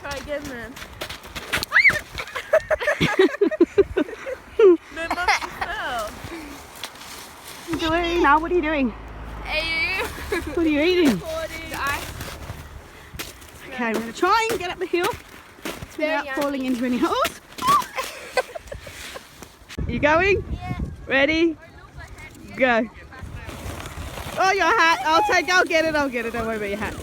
try again then. No, Mum, she fell. Now what are you doing? What are you eating? Okay, we're going to try and get up the hill without falling into any holes. You going? Yeah. Ready? Go. Oh, your hat. I'll get it. Don't worry about your hat.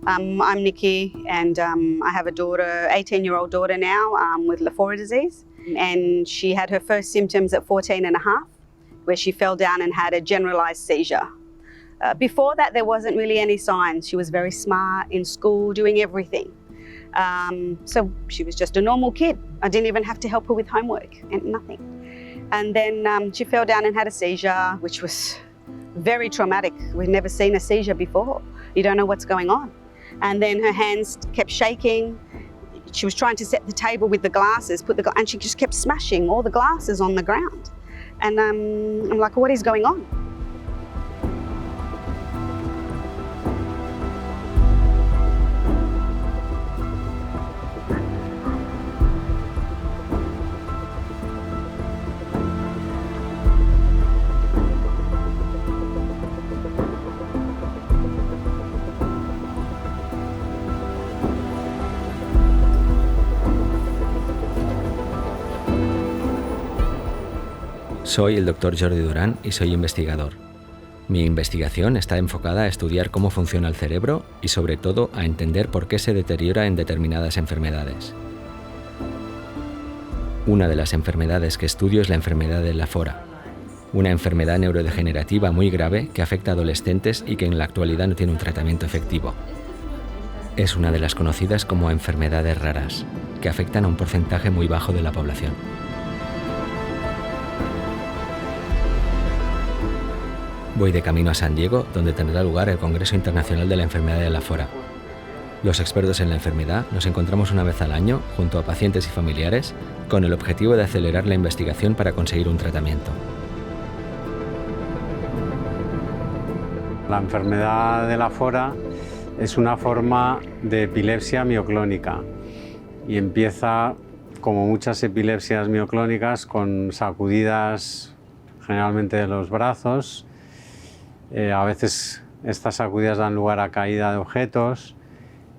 I'm Nikki, and I have a daughter, 18-year-old daughter now, with Lafora disease. And she had her first symptoms at 14 and a half, where she fell down and had a generalized seizure. Before that, there wasn't really any signs. She was very smart in school, doing everything. So she was just a normal kid. I didn't even have to help her with homework and nothing. And then she fell down and had a seizure, which was very traumatic. We'd never seen a seizure before. You don't know what's going on. And then her hands kept shaking. She was trying to set the table with the glasses, and she just kept smashing all the glasses on the ground. And I'm like, what is going on? Soy el Dr. Jordi Duran y soy investigador. Mi investigación está enfocada a estudiar cómo funciona el cerebro y sobre todo a entender por qué se deteriora en determinadas enfermedades. Una de las enfermedades que estudio es la enfermedad de Lafora, una enfermedad neurodegenerativa muy grave que afecta a adolescentes y que en la actualidad no tiene un tratamiento efectivo. Es una de las conocidas como enfermedades raras, que afectan a un porcentaje muy bajo de la población. Voy de camino a San Diego, donde tendrá lugar el Congreso Internacional de la Enfermedad de Lafora. Los expertos en la enfermedad nos encontramos una vez al año, junto a pacientes y familiares, con el objetivo de acelerar la investigación para conseguir un tratamiento. La enfermedad de Lafora es una forma de epilepsia mioclónica y empieza, como muchas epilepsias mioclónicas, con sacudidas generalmente de los brazos. A veces estas sacudidas dan lugar a caída de objetos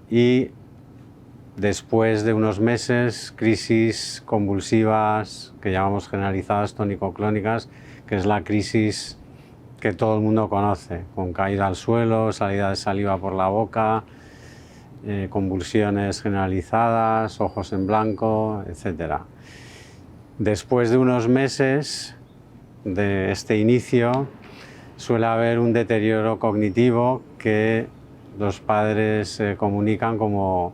y después de unos meses, crisis convulsivas que llamamos generalizadas tónico-clónicas, que es la crisis que todo el mundo conoce, con caída al suelo, salida de saliva por la boca, convulsiones generalizadas, ojos en blanco, etc. Después de unos meses de este inicio, suele haber un deterioro cognitivo que los padres comunican como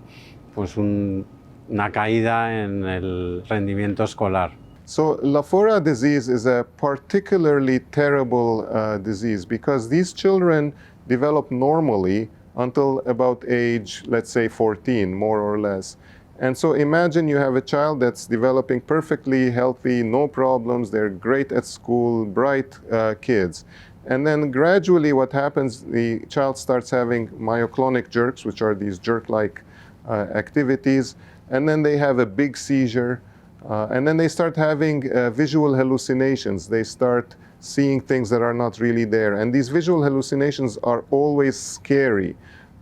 pues una caída en el rendimiento escolar. So Lafora disease is a particularly terrible disease because these children develop normally until about age, let's say 14, more or less. And so imagine you have a child that's developing perfectly healthy, no problems, they're great at school, bright kids. And then gradually what happens, the child starts having myoclonic jerks, which are these jerk-like activities, and then they have a big seizure, and then they start having visual hallucinations. They start seeing things that are not really there. And these visual hallucinations are always scary.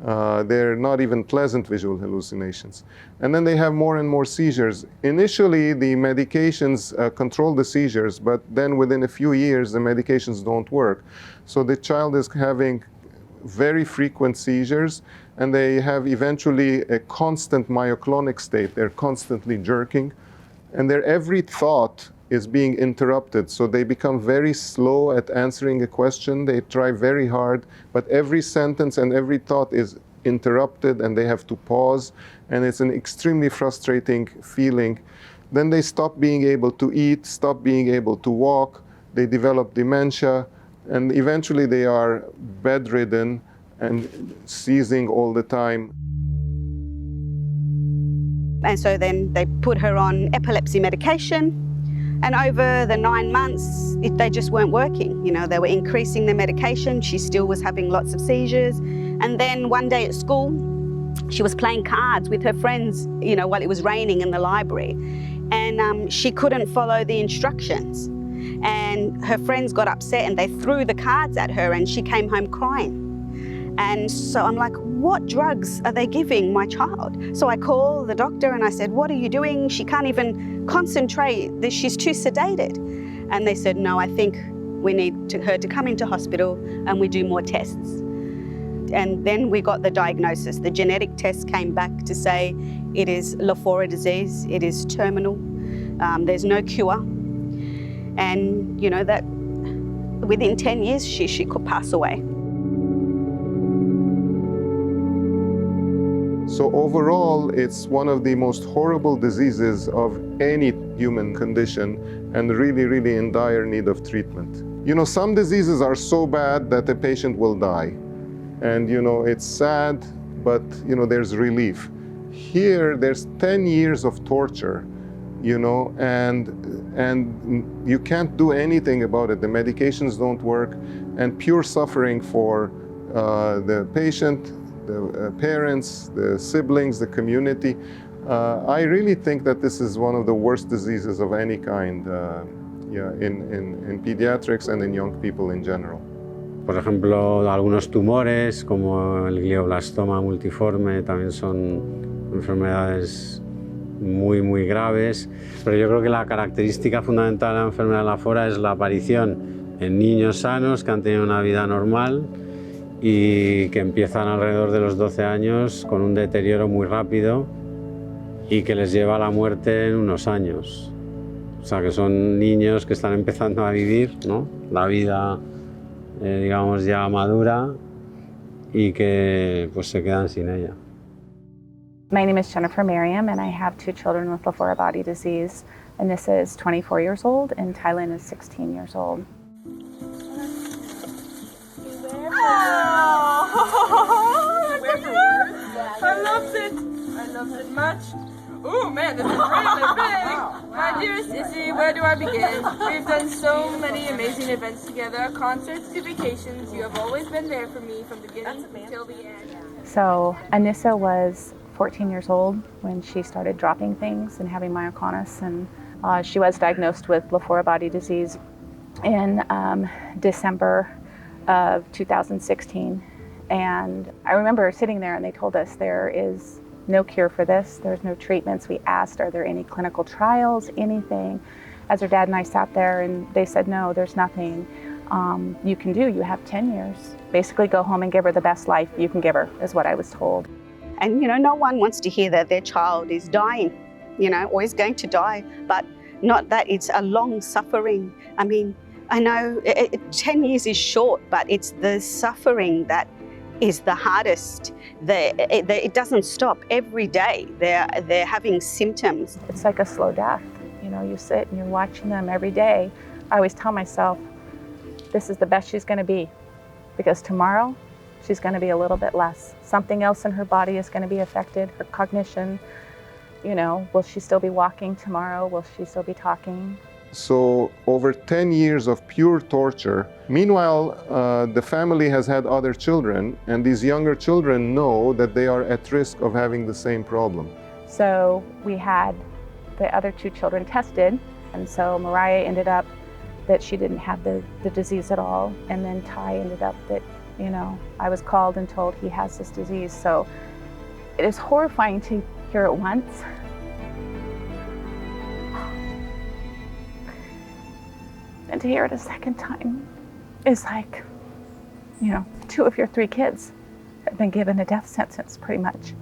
They're not even pleasant visual hallucinations. And then they have more and more seizures. Initially, the medications control the seizures, but then within a few years, the medications don't work. So the child is having very frequent seizures, and they have eventually a constant myoclonic state. They're constantly jerking, and their every thought is being interrupted. So they become very slow at answering a question. They try very hard, but every sentence and every thought is interrupted and they have to pause. And it's an extremely frustrating feeling. Then they stop being able to eat, stop being able to walk. They develop dementia, and eventually they are bedridden and seizing all the time. And so then they put her on epilepsy medication. And over the 9 months, they just weren't working. You know, they were increasing the medication. She still was having lots of seizures. And then one day at school, she was playing cards with her friends, you know, while it was raining in the library. And she couldn't follow the instructions. And her friends got upset and they threw the cards at her and she came home crying. And so I'm like, what drugs are they giving my child? So I called the doctor and I said, what are you doing? She can't even concentrate. She's too sedated. And they said, no, I think we need her to come into hospital and we do more tests. And then we got the diagnosis. The genetic test came back to say it is Lafora disease. It is terminal. There's no cure. And you know that within 10 years, she could pass away. So overall, it's one of the most horrible diseases of any human condition and really, really in dire need of treatment. You know, some diseases are so bad that the patient will die. And, you know, it's sad, but, you know, there's relief. Here, there's 10 years of torture, you know, and you can't do anything about it. The medications don't work, and pure suffering for the patient, the parents, the siblings, the community. I really think that this is one of the worst diseases of any kind in pediatrics and in young people in general. Por ejemplo, algunos tumores como el glioblastoma multiforme también son enfermedades muy, muy graves. Pero yo creo que la característica fundamental de la enfermedad de Lafora es la aparición en niños sanos que han tenido una vida normal y que empiezan alrededor de los 12 años con un deterioro muy rápido y que les lleva a la muerte en unos años. O sea, que son niños que están empezando a vivir, ¿no?, la vida, digamos, ya madura y que pues se quedan sin ella. My name is Jennifer Merriam and I have 2 children with Lafora body disease. Anissa is 24 years old and Thailand is 16 years old. I loved it. I loved it much. Oh man, this is really big. My dearest Izzy, where do I begin? We've done so many amazing events together, concerts to vacations. You have always been there for me from the beginning until the end. So Anissa was 14 years old when she started dropping things and having myoclonus, and she was diagnosed with Lafora body disease in December of 2016. And I remember sitting there and they told us there is no cure for this, there's no treatments. We asked, are there any clinical trials, anything? As her dad and I sat there and they said, no, there's nothing you can do. You have 10 years. Basically go home and give her the best life you can give her, is what I was told. And you know, no one wants to hear that their child is dying, you know, or is going to die, but not that it's a long suffering. I mean, I know 10 years is short, but it's the suffering that is the hardest. It doesn't stop. Every day they're having symptoms. It's like a slow death. You know, you sit and you're watching them every day. I always tell myself, this is the best she's going to be, because tomorrow she's going to be a little bit less. Something else in her body is going to be affected, her cognition. You know, will she still be walking tomorrow? Will she still be talking? So over 10 years of pure torture. Meanwhile, the family has had other children, and these younger children know that they are at risk of having the same problem. So we had the other 2 children tested, and so Mariah ended up that she didn't have the disease at all, and then Ty ended up that, you know, I was called and told he has this disease. So it is horrifying to hear it once. And to hear it a second time is like, you know, 2 of your 3 kids have been given a death sentence, pretty much.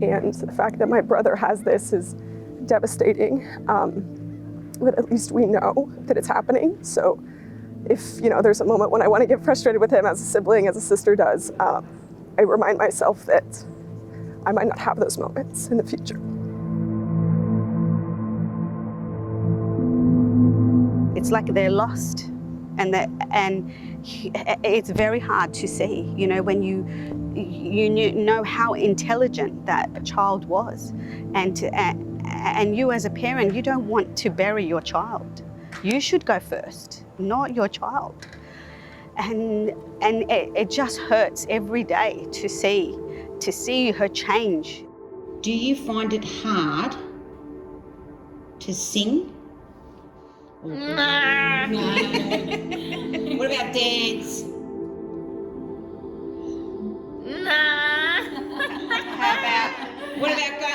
And the fact that my brother has this is devastating, but at least we know that it's happening. So if, you know, there's a moment when I want to get frustrated with him as a sibling, as a sister does, I remind myself that I might not have those moments in the future. It's like they're lost, and it's very hard to see, you know, when you know how intelligent that child was, and you as a parent, you don't want to bury your child. You should go first, not your child. And it just hurts every day to see her change. Do you find it hard to sing? Nah. No. What about dance? Nah. How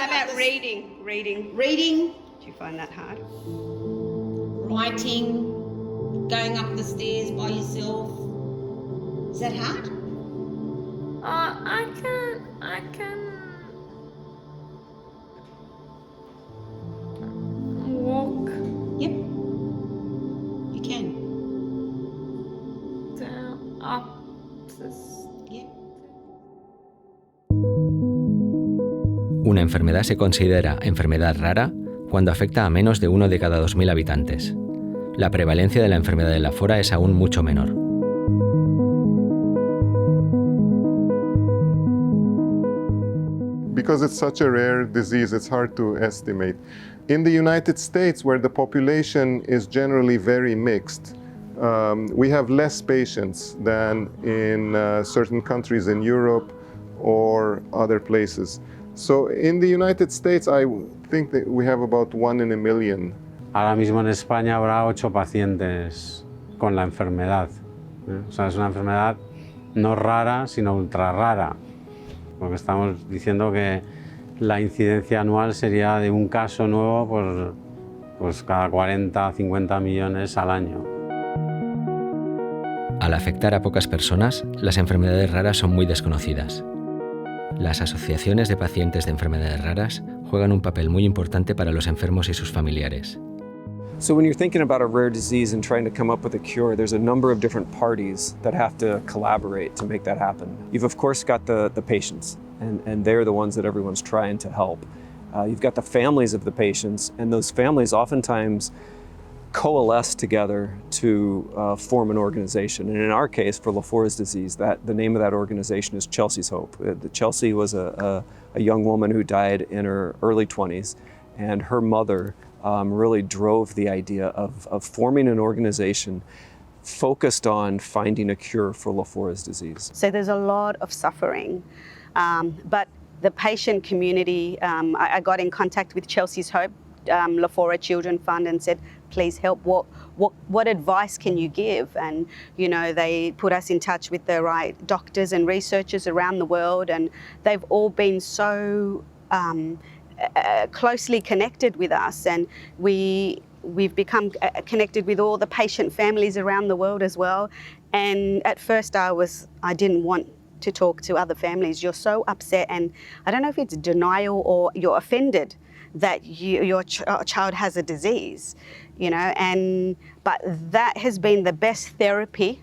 about reading? Reading, Do you find that hard? writing, going up the stairs by yourself? Is that hard? I can walk Yep. You can. down, up this. Yep. Una enfermedad se considera enfermedad rara cuando afecta a menos de 1 de cada 2.000 habitantes. La prevalencia de la enfermedad de Lafora es aún mucho menor. Because it's such a rare disease, it's hard to estimate. In the United States, where the population is generally very mixed, we have less patients than in certain countries in Europe or other places. So in the United States, I think that we have about 1 in a million. Ahora mismo en España habrá 8 pacientes con la enfermedad. O sea, es una enfermedad no rara, sino ultra rara. Porque estamos diciendo que la incidencia anual sería de un caso nuevo por pues cada 40 50 millones al año. Al afectar a pocas personas, las enfermedades raras son muy desconocidas. Las asociaciones de pacientes de enfermedades raras juegan un papel muy importante para los enfermos y sus familiares. So when you're thinking about a rare disease and trying to come up with a cure, there's a number of different parties that have to collaborate to make that happen. You've of course got the patients, and they're the ones that everyone's trying to help. You've got the families of the patients, and those families oftentimes coalesce together to form an organization. And in our case, for Lafora's disease, the name of that organization is Chelsea's Hope. Chelsea was a young woman who died in her early 20s, and her mother really drove the idea of forming an organization focused on finding a cure for Lafora's disease. So there's a lot of suffering, but the patient community, I got in contact with Chelsea's Hope, Lafora Children Fund, and said, please help, what advice can you give? And you know, they put us in touch with the right doctors and researchers around the world, and they've all been so closely connected with us, and we've become connected with all the patient families around the world as well. And at first I didn't want to talk to other families. You're so upset, and I don't know if it's denial or you're offended that your child has a disease, you know. But that has been the best therapy,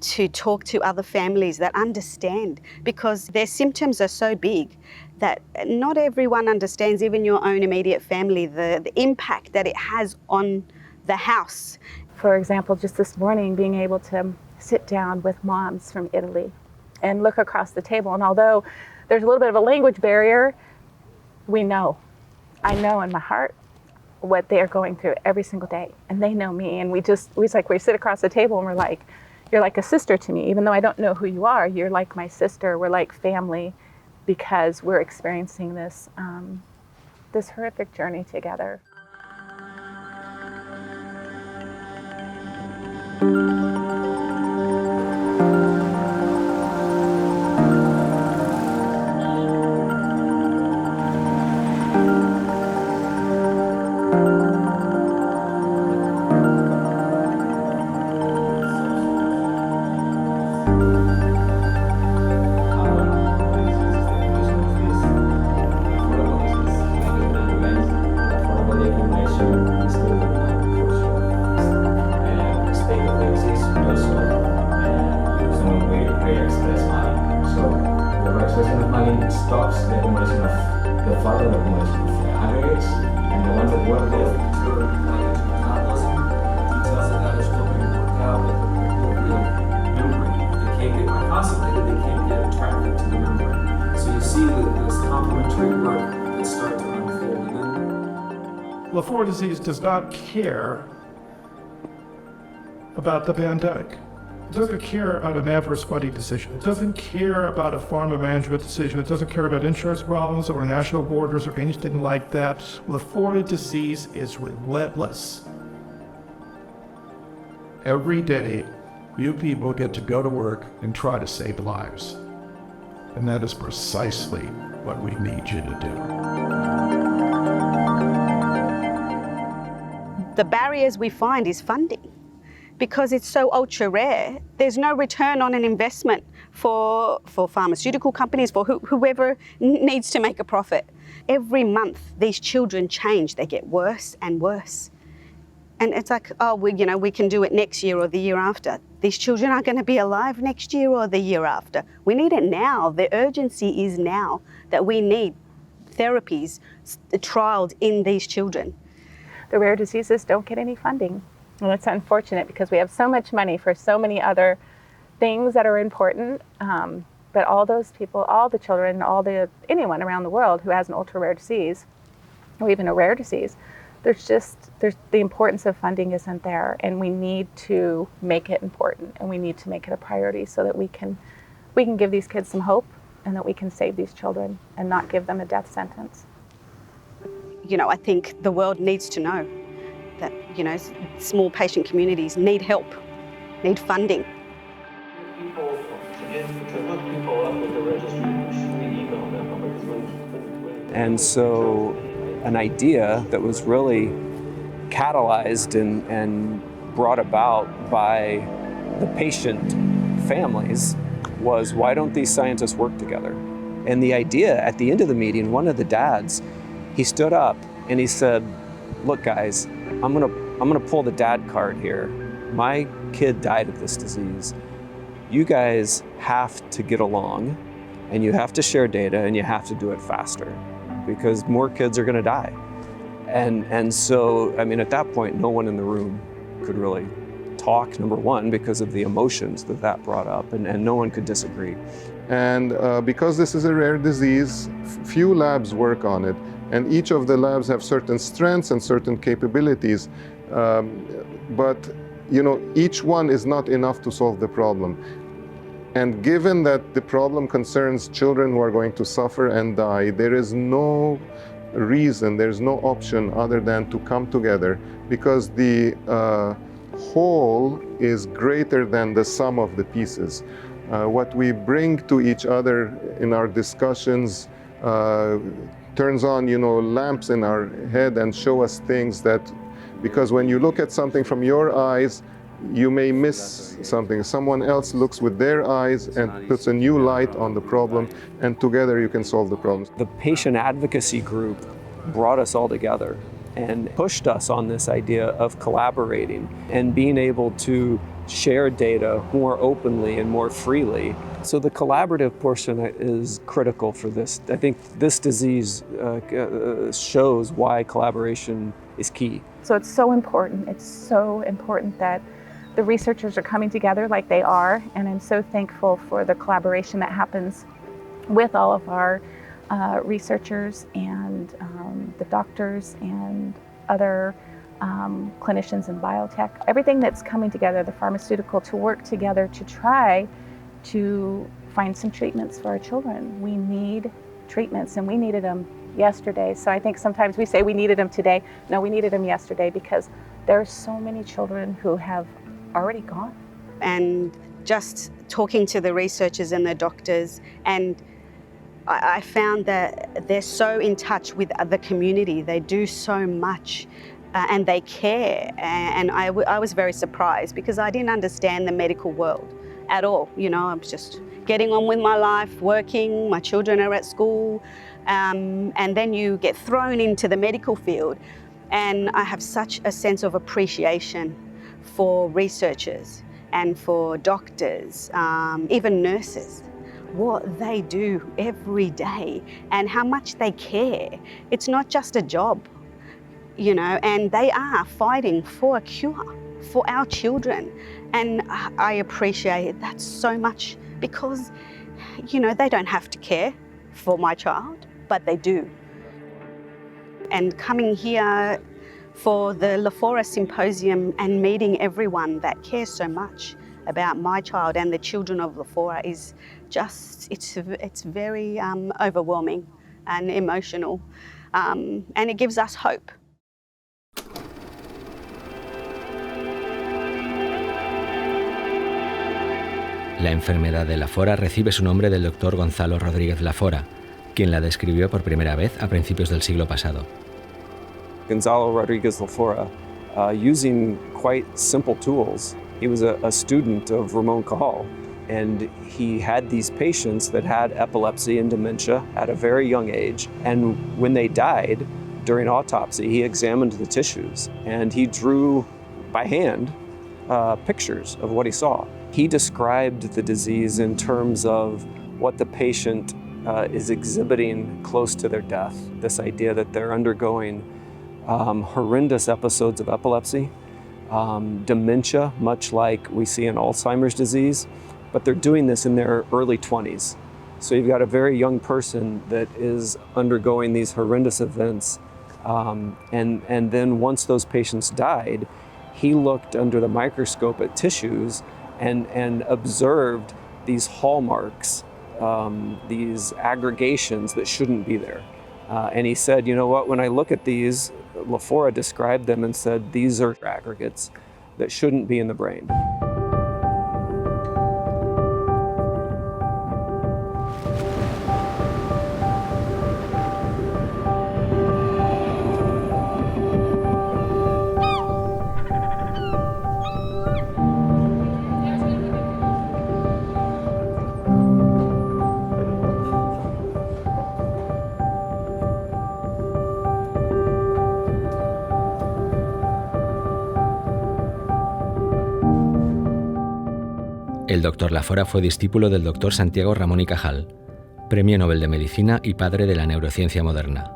to talk to other families that understand, because their symptoms are so big that not everyone understands, even your own immediate family, the impact that it has on the house. For example, just this morning, being able to sit down with moms from Italy and look across the table, and although there's a little bit of a language barrier, I know in my heart what they're going through every single day, and they know me, and we sit across the table and we're like, you're like a sister to me, even though I don't know who you are, you're like my sister, we're like family, because we're experiencing this horrific journey together. Stops the accumulation of the father and the accumulation of aggregates, and the ones that work there. Lafora disease does not care about the pandemic. It doesn't care about an adverse funding decision. It doesn't care about a pharma management decision. It doesn't care about insurance problems or national borders or anything like that. Lafora disease is relentless. Every day, you people get to go to work and try to save lives. And that is precisely what we need you to do. The barriers we find is funding. Because it's so ultra rare, there's no return on an investment for pharmaceutical companies, for whoever needs to make a profit. Every month, these children change. They get worse and worse. And it's like, oh, we can do it next year or the year after. These children aren't going to be alive next year or the year after. We need it now. The urgency is now that we need therapies trialed in these children. The rare diseases don't get any funding. Well, it's unfortunate because we have so much money for so many other things that are important, but all those people, all the children, anyone around the world who has an ultra rare disease, or even a rare disease, the importance of funding isn't there, and we need to make it important, and we need to make it a priority so that we can give these kids some hope, and that we can save these children and not give them a death sentence. I think the world needs to know that, small patient communities need help, need funding. And so an idea that was really catalyzed and brought about by the patient families was, why don't these scientists work together? And the idea at the end of the meeting, one of the dads, he stood up and he said, look guys, I'm gonna pull the dad card here. My kid died of this disease. You guys have to get along, and you have to share data, and you have to do it faster, because more kids are gonna die. And so, at that point, no one in the room could really talk, number one, because of the emotions that brought up, and no one could disagree. And because this is a rare disease, few labs work on it. And each of the labs have certain strengths and certain capabilities, but each one is not enough to solve the problem. And given that the problem concerns children who are going to suffer and die, there is no reason, there's no option other than to come together, because the whole is greater than the sum of the pieces. What we bring to each other in our discussions turns on, lamps in our head and show us things that, because when you look at something from your eyes, you may miss something. Someone else looks with their eyes and puts a new light on the problem, and together you can solve the problems. The patient advocacy group brought us all together and pushed us on this idea of collaborating and being able to share data more openly and more freely. So the collaborative portion is critical for this. I think this disease shows why collaboration is key. So it's so important. It's so important that the researchers are coming together like they are, and I'm so thankful for the collaboration that happens with all of our researchers and the doctors and other clinicians in biotech. Everything that's coming together, the pharmaceutical, to work together to try to find some treatments for our children. We need treatments, and we needed them yesterday. So I think sometimes we say we needed them today. No, we needed them yesterday, because there are so many children who have already gone. And just talking to the researchers and the doctors, and I found that they're so in touch with the community. They do so much. And they care, and I was very surprised, because I didn't understand the medical world at all. I was just getting on with my life, working, my children are at school, and then you get thrown into the medical field, and I have such a sense of appreciation for researchers and for doctors, even nurses, what they do every day and how much they care. It's not just a job. And they are fighting for a cure for our children. And I appreciate that so much, because, they don't have to care for my child, but they do. And coming here for the Lafora Symposium and meeting everyone that cares so much about my child and the children of Lafora is just, it's very overwhelming and emotional, and it gives us hope. La enfermedad de Lafora recibe su nombre del doctor Gonzalo Rodríguez Lafora, quien la describió por primera vez a principios del siglo pasado. Gonzalo Rodríguez Lafora, using quite simple tools. He was a student of Ramon Cajal, and he had these patients that had epilepsy and dementia at a very young age. And when they died, during autopsy, he examined the tissues and he drew by hand pictures of what he saw. He described the disease in terms of what the patient is exhibiting close to their death. This idea that they're undergoing horrendous episodes of epilepsy, dementia, much like we see in Alzheimer's disease, but they're doing this in their early 20s. So you've got a very young person that is undergoing these horrendous events, and then once those patients died, he looked under the microscope at tissues and observed these hallmarks, these aggregations that shouldn't be there. And he said, you know what, when I look at these, Lafora described them and said, these are aggregates that shouldn't be in the brain. El doctor Lafora fue discípulo del doctor Santiago Ramón y Cajal, Premio Nobel de Medicina y padre de la neurociencia moderna.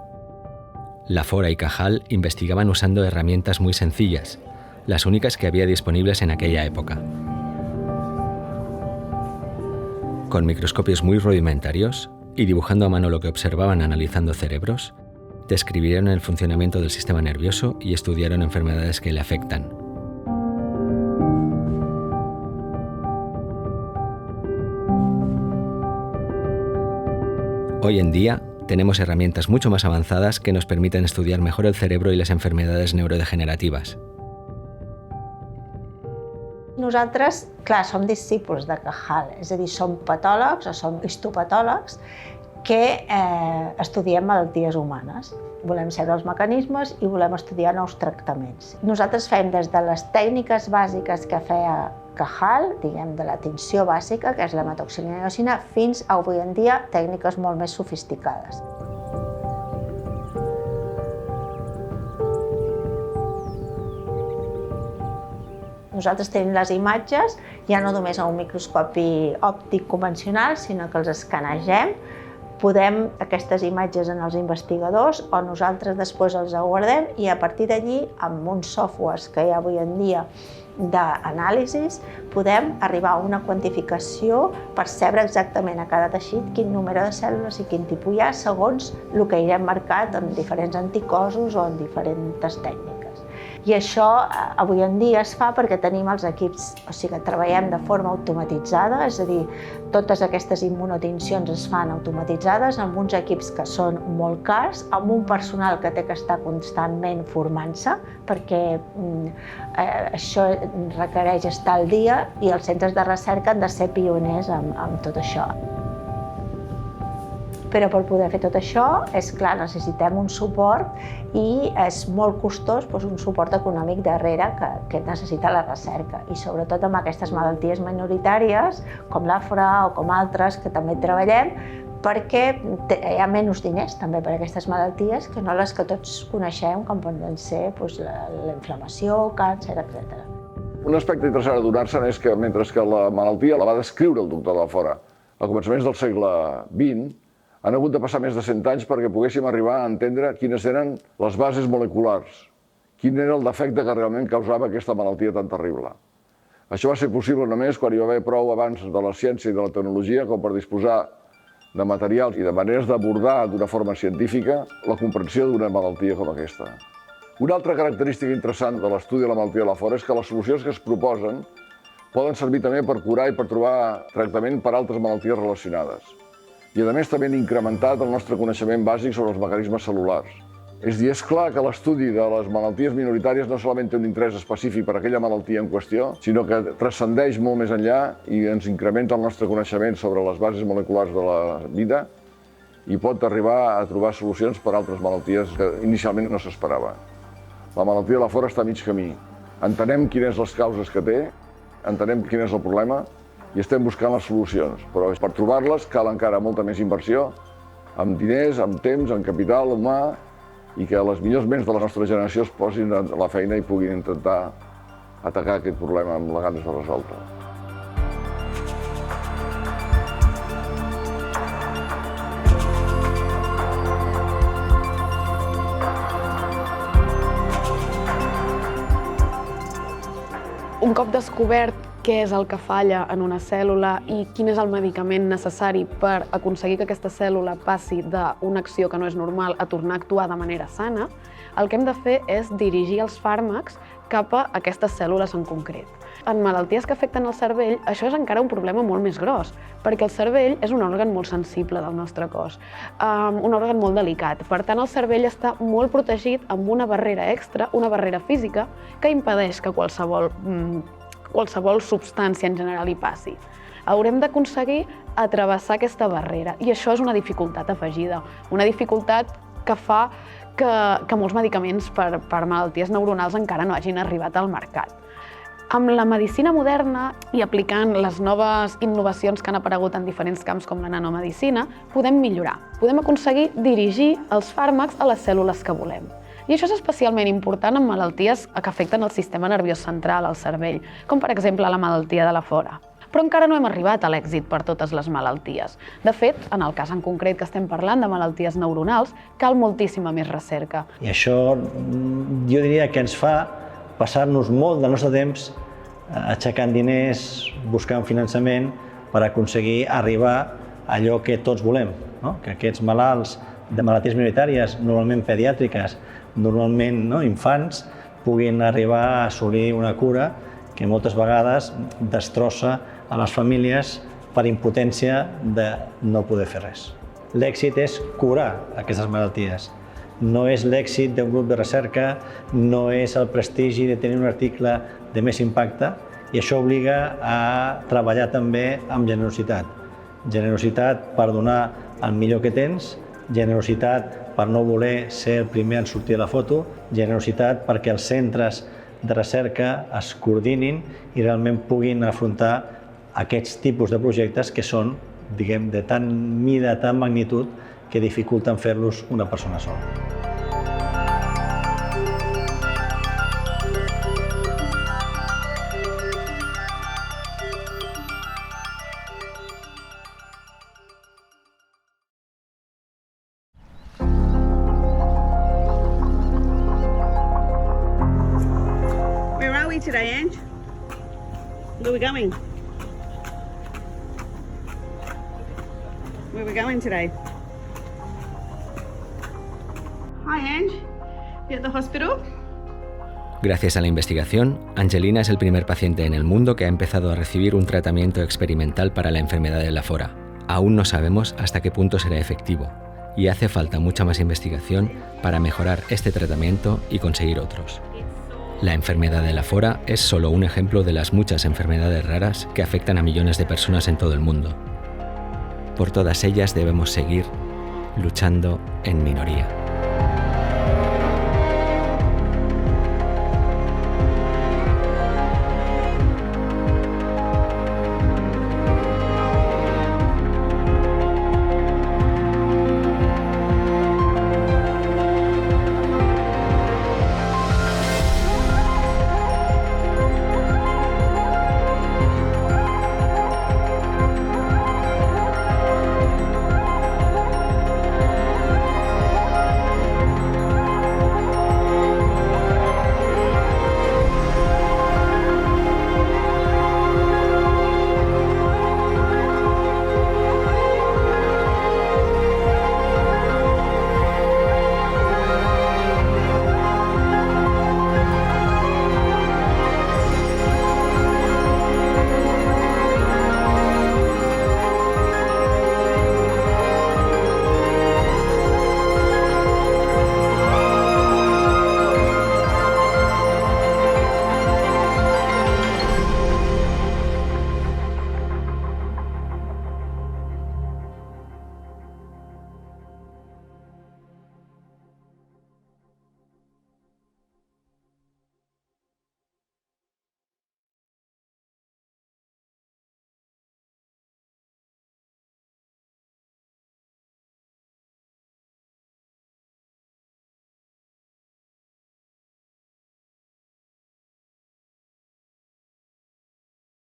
Lafora y Cajal investigaban usando herramientas muy sencillas, las únicas que había disponibles en aquella época. Con microscopios muy rudimentarios y dibujando a mano lo que observaban analizando cerebros, describieron el funcionamiento del sistema nervioso y estudiaron enfermedades que le afectan. Hoy en día tenemos herramientas mucho más avanzadas que nos permiten estudiar mejor el cerebro y las enfermedades neurodegenerativas. Nosaltres, clar, som discípuls de Cajal, és a dir, som patòlegs o som histopatòlegs que estudiem malalties humanes. Volem saber els mecanismes i volem estudiar nous tractaments. Nosaltres fem des de les tècniques bàsiques que feia Cajal, diguem, de la tinció bàsica, que és la metoxilina i iosina, fins a, avui en dia, tècniques molt més sofisticades. Nosaltres tenim les imatges ja no només a un microscopi òptic convencional, sinó que els escanegem, podem aquestes imatges en els investigadors o nosaltres després els guardem i a partir d'allí, amb uns softwares que hi ha avui en dia d'anàlisis, podem arribar a una quantificació, percebre exactament a cada teixit quin número de cèl·lules i quin tipus hi ha segons el que irem marcat en diferents anticossos o en diferents tècniques. I això avui en dia es fa perquè tenim els equips, o sigui, treballem de forma automatitzada, és a dir, totes aquestes immunotincions es fan automatitzades amb uns equips que són molt cars, amb un personal que té que estar constantment formant-se, perquè això requereix estar al dia i els centres de recerca han de ser pioners amb tot això. Però per poder fer tot això, és clar, necessitem un suport i és molt costós un suport econòmic darrere que necessita la recerca. I sobretot amb aquestes malalties minoritàries, com l'Lafora o com altres que també treballem, perquè hi ha menys diners també per aquestes malalties que no les que tots coneixem, com poden ser la inflamació, càncer, etc. Un aspecte interessant a donar-se'n és que mentre que la malaltia la va descriure el doctor Lafora a començaments del segle XX, han hagut de passar més de 100 anys perquè poguéssim arribar a entendre quines eren les bases moleculars, quin era el defecte que realment causava aquesta malaltia tan terrible. Això va ser possible només quan hi va haver prou avanç de la ciència i de la tecnologia com per disposar de materials i de maneres d'abordar d'una forma científica la comprensió d'una malaltia com aquesta. Una altra característica interessant de l'estudi de la malaltia de Lafora és que les solucions que es proposen poden servir també per curar i per trobar tractament per a altres malalties relacionades. I a més també han incrementat el nostre coneixement bàsic sobre els mecanismes cel·lulars. És dir, és clar que l'estudi de les malalties minoritàries no solament té un interès específic per a aquella malaltia en qüestió, sinó que transcendeix molt més enllà i ens incrementa el nostre coneixement sobre les bases moleculars de la vida i pot arribar a trobar solucions per a altres malalties que inicialment no s'esperava. La malaltia de Lafora està a mig camí. Entenem quines les causes que té, entenem quin és el problema i estem buscant les solucions. Però per trobar-les cal encara molta més inversió, amb diners, amb temps, amb capital humà, i que les millors ments de la nostra generació es posin a la feina i puguin intentar atacar aquest problema amb les ganes de resoldre. Un cop descobert què és el que falla en una cèl·lula i quin és el medicament necessari per aconseguir que aquesta cèl·lula passi d'una acció que no és normal a tornar a actuar de manera sana, el que hem de fer és dirigir els fàrmacs cap a aquestes cèl·lules en concret. En malalties que afecten el cervell, això és encara un problema molt més gros, perquè el cervell és un òrgan molt sensible del nostre cos, un òrgan molt delicat. Per tant, el cervell està molt protegit amb una barrera extra, una barrera física, que impedeix que qualsevol substància en general hi passi. Haurem d'aconseguir travessar aquesta barrera i això és una dificultat afegida, una dificultat que fa que molts medicaments per malalties neuronals encara no hagin arribat al mercat. Amb la medicina moderna i aplicant les noves innovacions que han aparegut en diferents camps com la nanomedicina, podem millorar, podem aconseguir dirigir els fàrmacs a les cèl·lules que volem. I això és especialment important en malalties que afecten el sistema nerviós central, el cervell, com per exemple la malaltia de Lafora. Però encara no hem arribat a l'èxit per totes les malalties. De fet, en el cas en concret que estem parlant de malalties neuronals, cal moltíssima més recerca. I això jo diria que ens fa passar-nos molt del nostre temps aixecant diners, buscant finançament per aconseguir arribar a allò que tots volem, no? Que aquests malalts de malalties minoritàries, normalment pediàtriques, normalment infants, puguin arribar a assolir una cura que moltes vegades destrossa a les famílies per impotència de no poder fer res. L'èxit és curar aquestes malalties. No és l'èxit d'un grup de recerca, no és el prestigi de tenir un article de més impacte i això obliga a treballar també amb generositat. Generositat per donar el millor que tens, generositat per no voler ser el primer en sortir a la foto, generositat perquè els centres de recerca es coordinin i realment puguin afrontar aquests tipus de projectes que són, diguem, de tant mida, tant magnitud, que dificulten fer-los una persona sola. Where are we today, Ange? Where are we going? Where are we going today? Hi, Ange. You at the hospital? Gracias a la investigación, Angelina es el primer paciente en el mundo que ha empezado a recibir un tratamiento experimental para la enfermedad de Lafora. Aún no sabemos hasta qué punto será efectivo y hace falta mucha más investigación para mejorar este tratamiento y conseguir otros. La enfermedad de Lafora es solo un ejemplo de las muchas enfermedades raras que afectan a millones de personas en todo el mundo. Por todas ellas debemos seguir luchando en minoría.